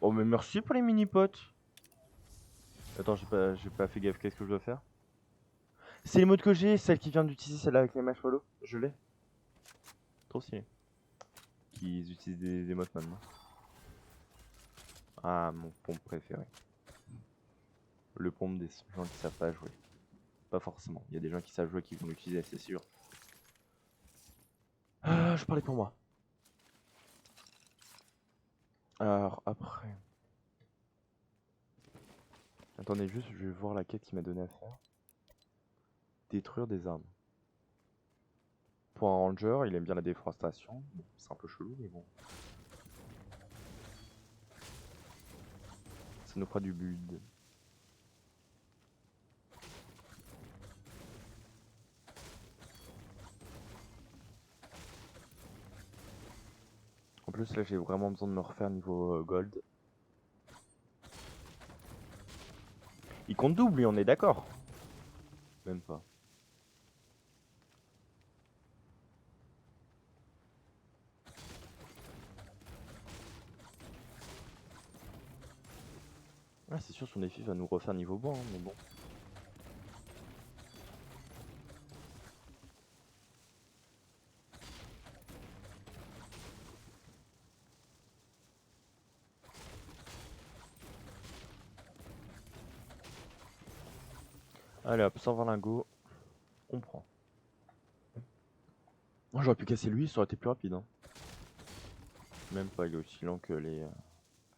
Oh, mais merci pour les mini-potes! Attends, j'ai pas fait gaffe, qu'est-ce que je dois faire? C'est les modes que j'ai, celle qui vient d'utiliser celle-là avec les marshmallows. Je l'ai. Trop stylé. Qu'ils utilisent des modes maintenant. Ah, mon pompe préféré. Le pompe des gens qui savent pas jouer. Pas forcément. Il y a des gens qui savent jouer qui vont l'utiliser, c'est sûr. Je parlais pour moi. Alors, après. Attendez juste, je vais voir la quête qu'il m'a donné à faire. Détruire des armes. Pour un ranger, il aime bien la déforestation. Bon, c'est un peu chelou, mais bon. Ça nous fera du build. En plus, là, j'ai vraiment besoin de me refaire niveau gold. Il compte double, lui, on est d'accord? Même pas. Ah, c'est sûr, son défi va nous refaire niveau bon, hein, mais bon. Allez hop, 120 lingots, on prend. Moi j'aurais pu casser lui, ça aurait été plus rapide. Hein. Même pas, il est aussi lent que les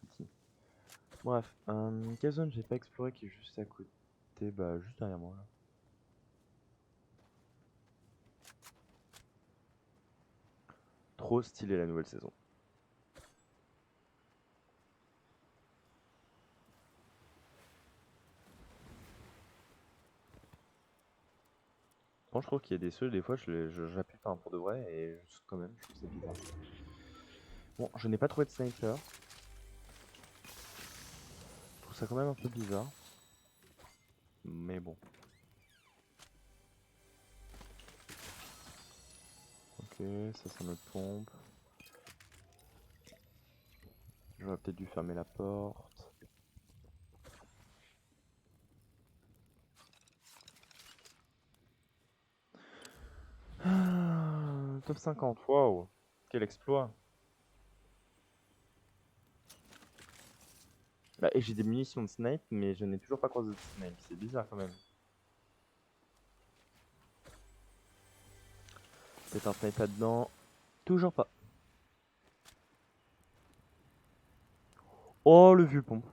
petits. Bref, quelle zone j'ai pas exploré qui est juste à côté? Bah, juste derrière moi là. Trop stylé la nouvelle saison. Quand je trouve qu'il y a des ceux, des fois j'appuie pas pour de vrai et quand même, je trouve ça bizarre. Bon, je n'ai pas trouvé de sniper. Je trouve ça quand même un peu bizarre. Mais bon. Ok, ça c'est notre pompe. J'aurais peut-être dû fermer la porte. Top 50, waouh, quel exploit. Bah, et j'ai des munitions de snipe, mais je n'ai toujours pas croisé de snipe, c'est bizarre quand même. Peut-être un snipe là-dedans, toujours pas. Oh, le vieux pompe.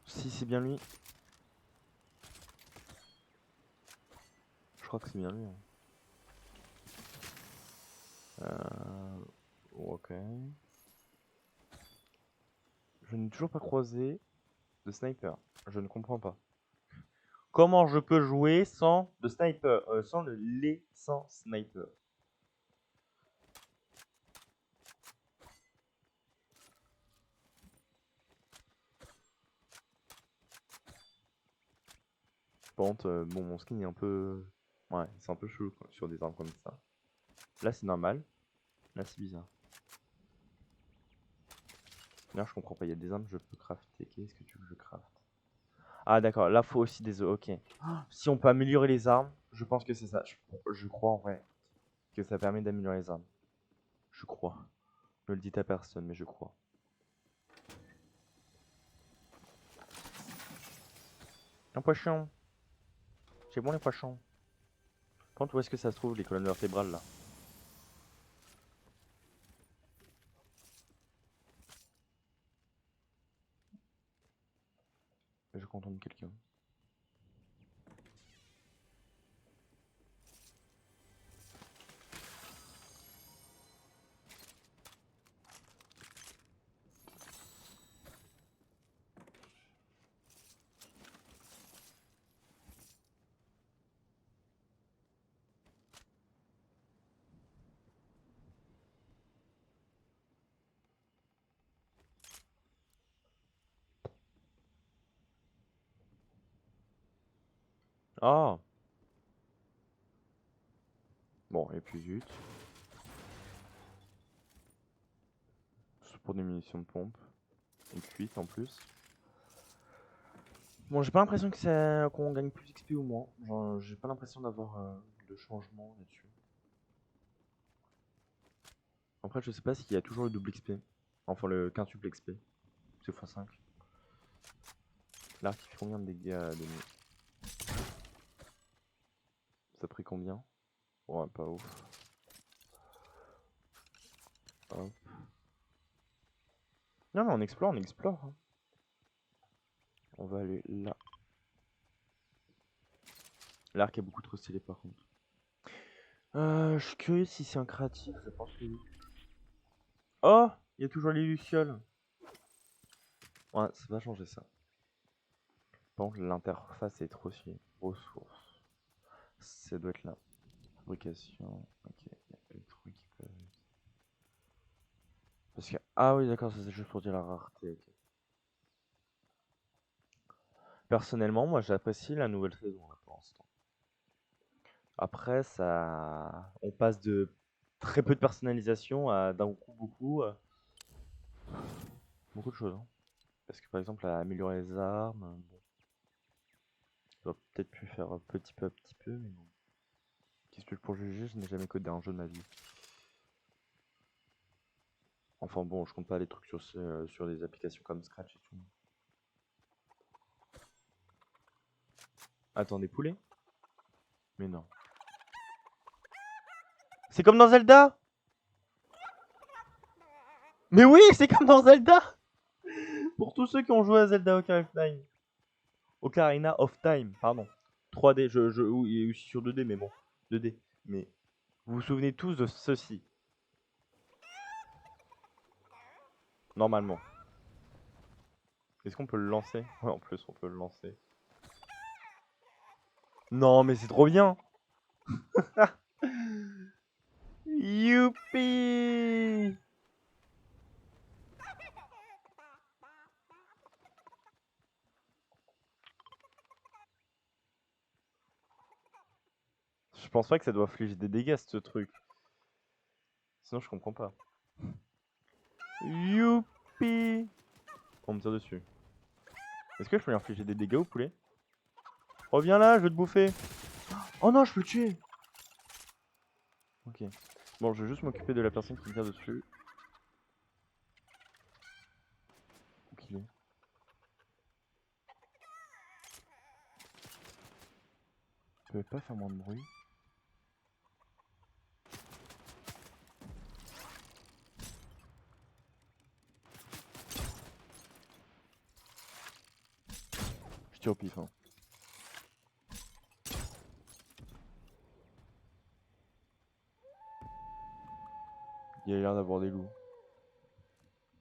Si c'est bien lui. Je crois que c'est bien lui. Hein. Ok. Je n'ai toujours pas croisé de sniper. Je ne comprends pas. Comment je peux jouer sans de sniper, sans le lait sans sniper? Par contre, bon, mon skin est un peu... Ouais, c'est un peu chelou quoi, sur des armes comme ça. Là, c'est normal. Là, c'est bizarre. Là, je comprends pas. Il y a des armes que je peux crafter. Qu'est-ce que tu veux que je craft? Ah, d'accord. Là, faut aussi des œufs. Ok. Si on peut améliorer les armes, je pense que c'est ça. Je crois en vrai que ça permet d'améliorer les armes. Je crois. Ne le dites à personne, mais je crois. Un poisson. C'est bon, les poissons. Quand où est-ce que ça se trouve, les colonnes vertébrales là? Je contente quelqu'un. Ah! Bon, et puis zut. C'est pour des munitions de pompe. Une cuite en plus. Bon, j'ai pas l'impression que c'est qu'on gagne plus d'XP ou moins. Genre, j'ai pas l'impression d'avoir de changement là-dessus. Après, je sais pas s'il y a toujours le double XP. Enfin, le quintuple XP. C'est x5. L'arc, il fait combien de dégâts demi? Ça a pris combien? Ouais, pas ouf. Hop. Non, mais on explore, on explore. Hein. On va aller là. L'arc est beaucoup trop stylé par contre. Je suis curieux si c'est un créatif, je pense que oui. Oh! Il y a toujours les lucioles. Ouais, ça va changer ça. Bon, l'interface est trop stylée. Ressources. Ça doit être là. Fabrication. Ok, il y a pas de trucs qui peuvent. Parce que. Ah oui, d'accord, ça c'est juste pour dire la rareté. Ok. Personnellement, moi j'apprécie la nouvelle saison là, pour l'instant. Après, ça. On passe de très peu de personnalisation à d'un coup beaucoup. Beaucoup de choses. Hein. Parce que par exemple, à améliorer les armes. Bon, ça va peut-être pu faire petit peu à petit peu, mais bon. Qu'est-ce que pour juger, je n'ai jamais codé un jeu de ma vie. Enfin bon, je compte pas les trucs sur des applications comme Scratch et tout. Attends, des poulets? Mais non. C'est comme dans Zelda! Mais oui, c'est comme dans Zelda! Pour tous ceux qui ont joué à Zelda Ocarina of Time. Ocarina of Time, pardon. 3D, oui, aussi sur 2D, mais bon. 2D. Mais vous vous souvenez tous de ceci. Normalement. Est-ce qu'on peut le lancer? Ouais, en plus, on peut le lancer. Non, mais c'est trop bien! Youpi! Je pense pas que ça doit infliger des dégâts ce truc. Sinon je comprends pas. Youpi! On me tire dessus. Est-ce que je peux lui infliger des dégâts au poulet? Reviens là, je vais te bouffer. Oh non, je peux le tuer. Ok. Bon, je vais juste m'occuper de la personne qui me tire dessus. Où qu'il est? Je peux pas faire moins de bruit. Je tire au pif. Hein. Il a l'air d'avoir des loups.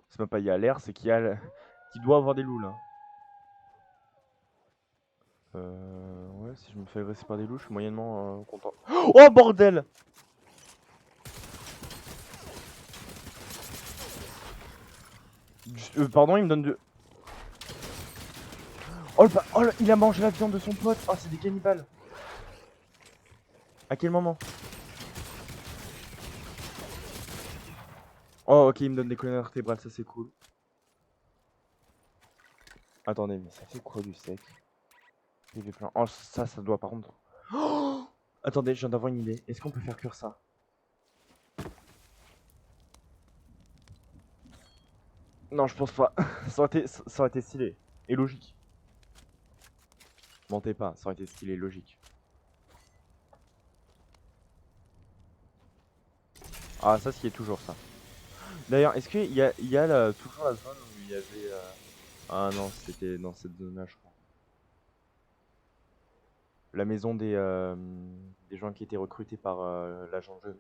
C'est même pas il y a l'air, c'est qu'il y a qu'il doit avoir des loups là. Ouais, si je me fais agresser par des loups, je suis moyennement content. Oh bordel! Pardon, il me donne de. Oh, il a mangé la viande de son pote. Oh, c'est des cannibales. À quel moment? Oh, ok, il me donne des colonnes vertébrales, ça c'est cool. Attendez, mais ça fait quoi du sec? Il fait plein. Oh, ça doit par contre. Oh attendez, je viens d'avoir une idée. Est-ce qu'on peut faire cuire ça? Non, je pense pas. Ça aurait été stylé. Et logique. Mentez pas, ça aurait été stylé et logique. Ah, ça, s'y est toujours ça. D'ailleurs, est-ce qu'il y a toujours la zone où il y avait. Ah non, c'était dans cette zone-là, je crois. La maison des gens qui étaient recrutés par l'agent Jones.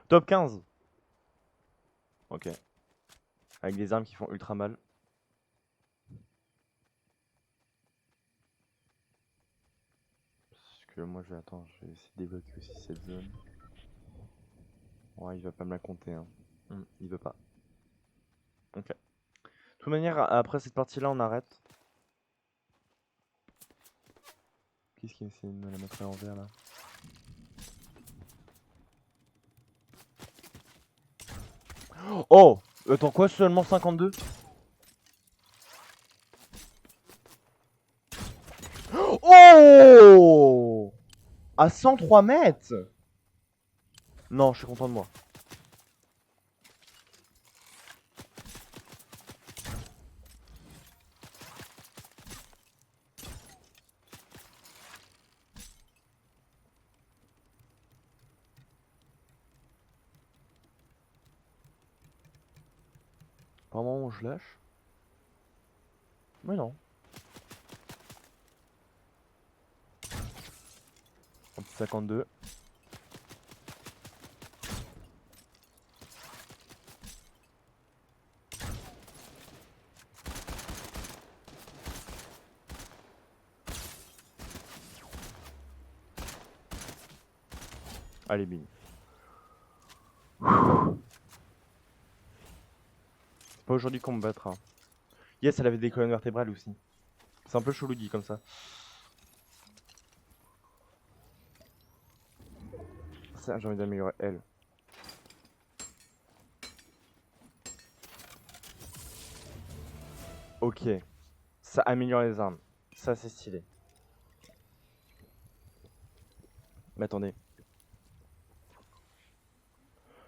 Top 15. Ok. Avec des armes qui font ultra mal. Parce que moi, je vais essayer d'évacuer aussi cette zone. Ouais, il va pas me la compter. Hein. Il veut pas. Ok. De toute manière, après cette partie-là, on arrête. Qu'est-ce qui essaie de me la mettre à l'envers là? Oh! Attends quoi, seulement 52? Oh! À 103 mètres? Non, je suis content de moi. Par moment où je lâche. Mais non. Un petit 52. Allez, bing. C'est pas aujourd'hui qu'on me battra. Yes, elle avait des colonnes vertébrales aussi. C'est un peu chelou dit comme ça. Ça, j'ai envie d'améliorer elle. Ok. Ça améliore les armes. Ça, c'est stylé. Mais attendez.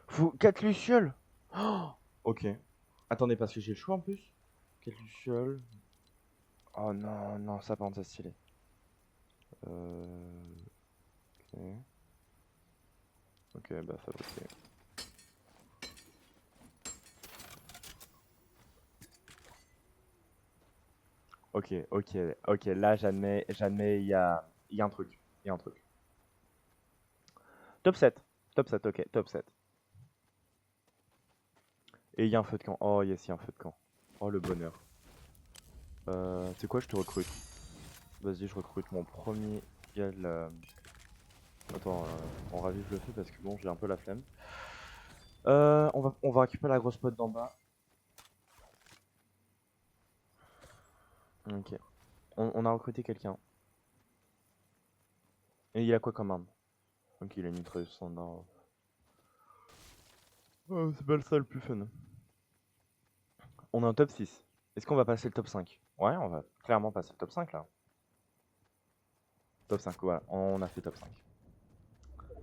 Faut 4 lucioles. Oh, ok. Attendez, parce que j'ai le choix en plus. 4 lucioles. Oh non, non, ça par contre, c'est stylé. Ok. Ok, bah ça va, ok. Ok, ok, ok, là j'admets, il y a un truc. Il y a un truc. Top 7. Top 7, ok, top 7. Et il y a un feu de camp. Oh yes, il y a un feu de camp. Oh le bonheur. C'est quoi, je te recrute. Vas-y, je recrute mon premier gars de la... Attends, on ravive le feu parce que bon, j'ai un peu la flemme. On va récupérer la grosse pote d'en bas. Ok. On a recruté quelqu'un. Et il a quoi comme arme? Ok, il a une mitrailleuse standard. Oh, c'est pas le ça le plus fun. On est en top 6. Est-ce qu'on va passer le top 5? Ouais, on va clairement passer le top 5 là. Top 5, voilà, on a fait top 5.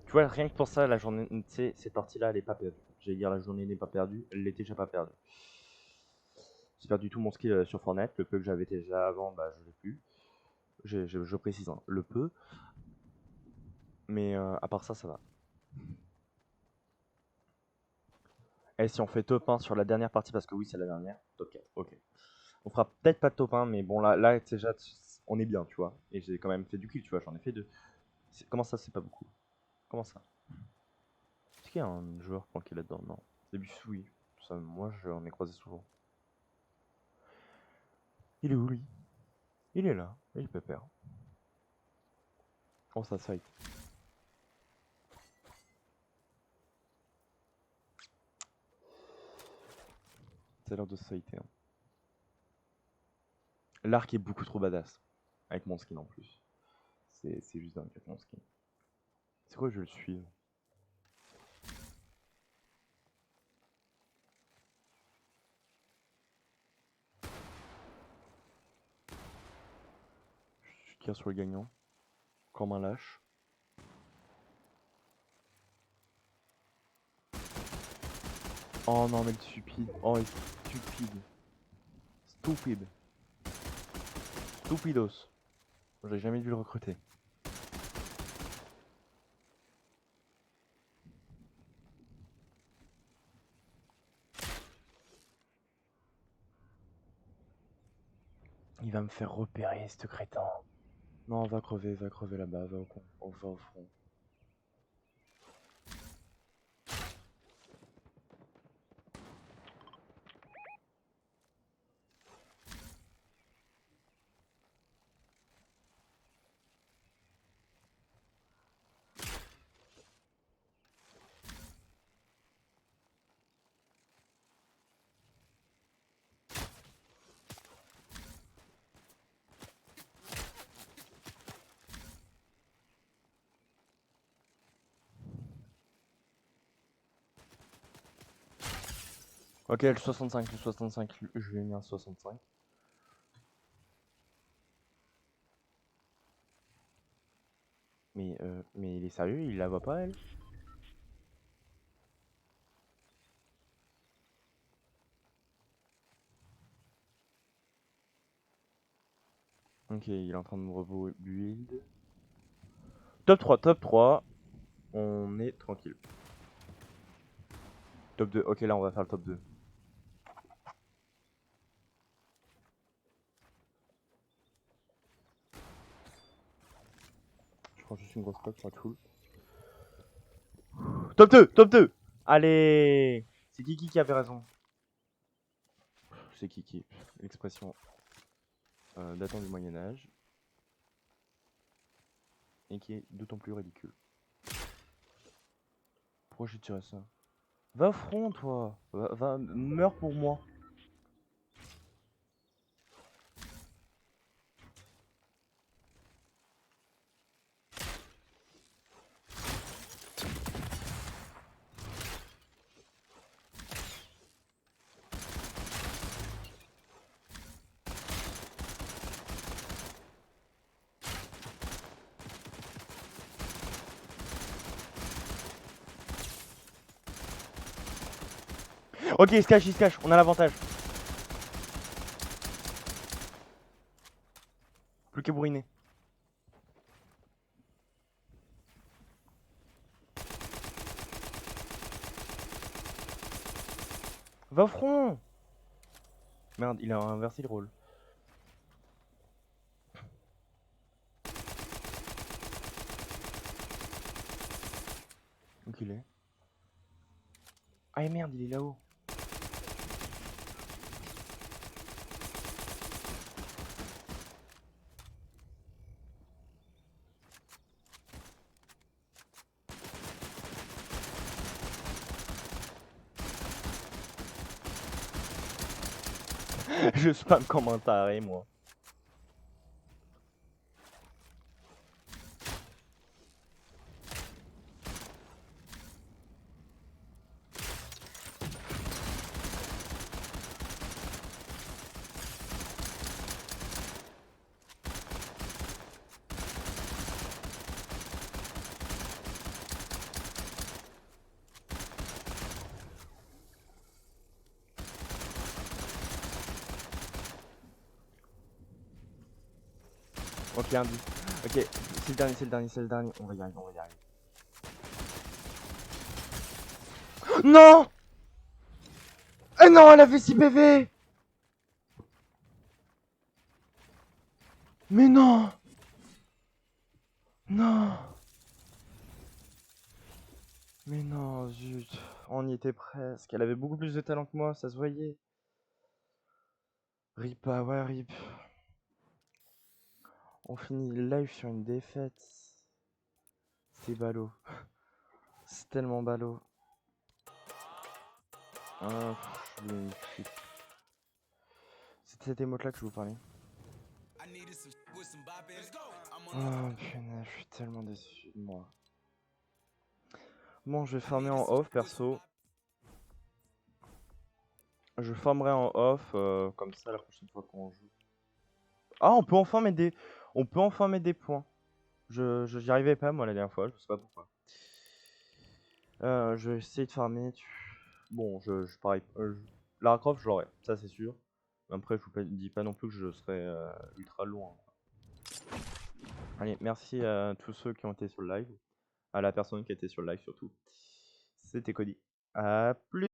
Tu vois, rien que pour ça, la journée, tu sais, cette partie-là, elle est pas perdue. J'allais dire la journée n'est pas perdue, elle l'était déjà pas perdue. J'ai perdu tout mon skill sur Fortnite, le peu que j'avais déjà avant, bah je l'ai plus. Je précise, hein, le peu. Mais à part ça, ça va. Et si on fait top 1 sur la dernière partie, parce que oui, c'est la dernière, top 4, ok. On fera peut-être pas de top 1, mais bon, là déjà, on est bien, tu vois. Et j'ai quand même fait du kill, tu vois, j'en ai fait 2. Comment ça, c'est pas beaucoup? Comment ça? Est-ce qu'il y a un joueur planqué là-dedans? Non. C'est oui. Ça, moi, j'en ai croisé souvent. Il est où, lui? Il est là. Il est pépère. Oh, ça fight. Ça a l'air de se fighter. Hein. L'arc est beaucoup trop badass. Avec mon skin en plus. C'est juste dingue avec mon skin. C'est quoi, je vais le suivre? Je tire sur le gagnant. Comme un lâche. Oh non, mais le stupide. Oh, il est stupide. Stupide. Stupidos. J'ai jamais dû le recruter. Il va me faire repérer, ce crétin. Non, va crever là-bas, va au front. Ok, le 65, je lui ai mis un 65. Mais il est sérieux, il la voit pas, elle? Ok, il est en train de me rebuild. Top 3, top 3. On est tranquille. Top 2, ok, là on va faire le top 2. Je prends juste une grosse coque pour être full. Top 2, top 2. Allez. C'est Kiki qui avait raison. C'est Kiki. L'expression datant du Moyen-Âge. Et qui est d'autant plus ridicule. Pourquoi j'ai tiré ça? Va au front, toi. Meurs pour moi. Ok, il se cache, on a l'avantage. Plus qu'à bourriner. Va au front. Merde, il a inversé le rôle. Donc il est. Ah merde, il est là-haut. Je spam comme un taré, moi. Ok, un 10. Ok, c'est le dernier, c'est le dernier, c'est le dernier. On va y arriver, on va y arriver. Non! Eh non, elle a fait 6 PV! Mais non! Non! Mais non, zut. On y était presque. Elle avait beaucoup plus de talent que moi, ça se voyait. Rip, ah ouais, rip. On finit le live sur une défaite. C'est ballot. C'est tellement ballot. Ah, je lui ai mis flip. C'était cette émote là que je vous parlais. Oh punaise, je suis tellement déçu de moi. Bon, je vais farmer en off perso. Je farmerai en off, comme ça la prochaine fois qu'on joue. Ah, on peut enfin mettre des, points. J'y arrivais pas moi la dernière fois, je sais pas pourquoi. Je vais essayer de farmer. Bon, pareil. Lara Croft, je l'aurai, ça c'est sûr. Mais après, je vous dis pas non plus que je serai ultra loin. Allez, merci à tous ceux qui ont été sur le live. À la personne qui a été sur le live surtout. C'était Cody. À plus.